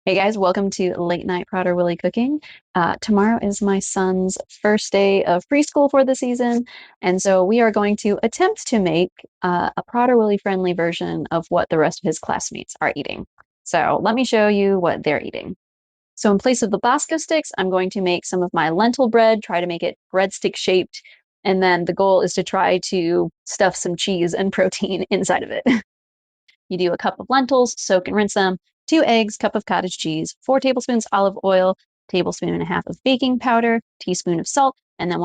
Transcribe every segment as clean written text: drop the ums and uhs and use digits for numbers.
Hey guys, welcome to Late Night Prod or Willy Cooking. Tomorrow is my son's first day of preschool for the season, and so we are going to attempt to make a Prod or Willy friendly version of what the rest of his classmates are eating. So let me show you what they're eating. So in place of the Bosco sticks, I'm going to make some of my lentil bread, try to make it breadstick shaped, and then the goal is to try to stuff some cheese and protein inside of it. You do a cup of lentils, soak and rinse them, 2 eggs, cup of cottage cheese, 4 tablespoons olive oil, tablespoon and a half of baking powder, teaspoon of salt, and then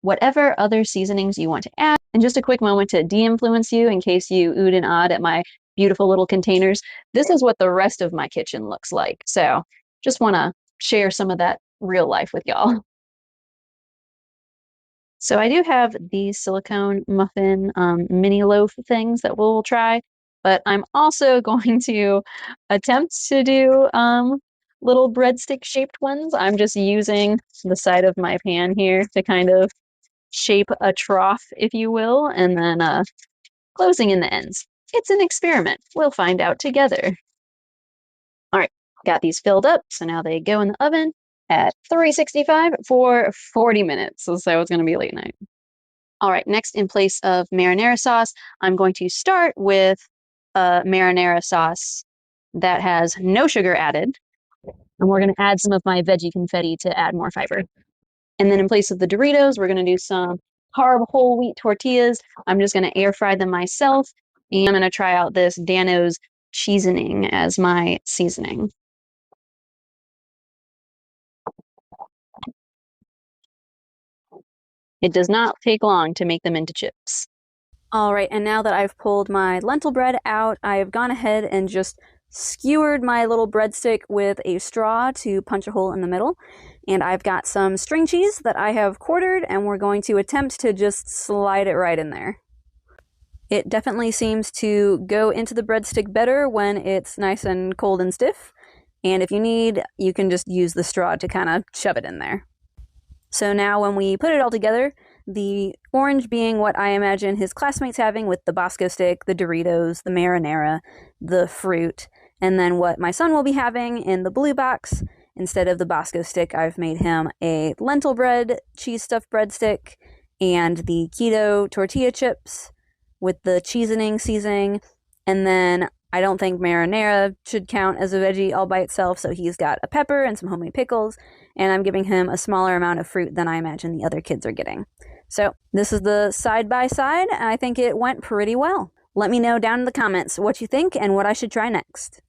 whatever other seasonings you want to add. And just a quick moment to de-influence you in case you oohed and awed at my beautiful little containers. This is what the rest of my kitchen looks like. So just want to share some of that real life with y'all. So I do have these silicone muffin mini loaf things that we'll try, but I'm also going to attempt to do little breadstick shaped ones. I'm just using the side of my pan here to kind of shape a trough, if you will, and then closing in the ends. It's an experiment. We'll find out together. All right, got these filled up, so now they go in the oven at 365 for 40 minutes. So it's going to be late night. All right, next in place of marinara sauce, I'm going to start with a marinara sauce that has no sugar added. And we're going to add some of my veggie confetti to add more fiber. And then in place of the Doritos, we're going to do some carb whole wheat tortillas. I'm just going to air fry them myself. And I'm going to try out this Dano's seasoning as my seasoning. It does not take long to make them into chips. All right, and now that I've pulled my lentil bread out, I've gone ahead and just skewered my little breadstick with a straw to punch a hole in the middle. And I've got some string cheese that I have quartered, and we're going to attempt to just slide it right in there. It definitely seems to go into the breadstick better when it's nice and cold and stiff. And if you need, you can just use the straw to kind of shove it in there. So now when we put it all together, the orange being what I imagine his classmates having with the Bosco stick, the Doritos, the marinara, the fruit, and then what my son will be having in the blue box. Instead of the Bosco stick, I've made him a lentil bread, cheese stuffed breadstick, and the keto tortilla chips with the seasoning. And then I don't think marinara should count as a veggie all by itself, so he's got a pepper and some homemade pickles, and I'm giving him a smaller amount of fruit than I imagine the other kids are getting. So this is the side-by-side, and I think it went pretty well. Let me know down in the comments what you think and what I should try next.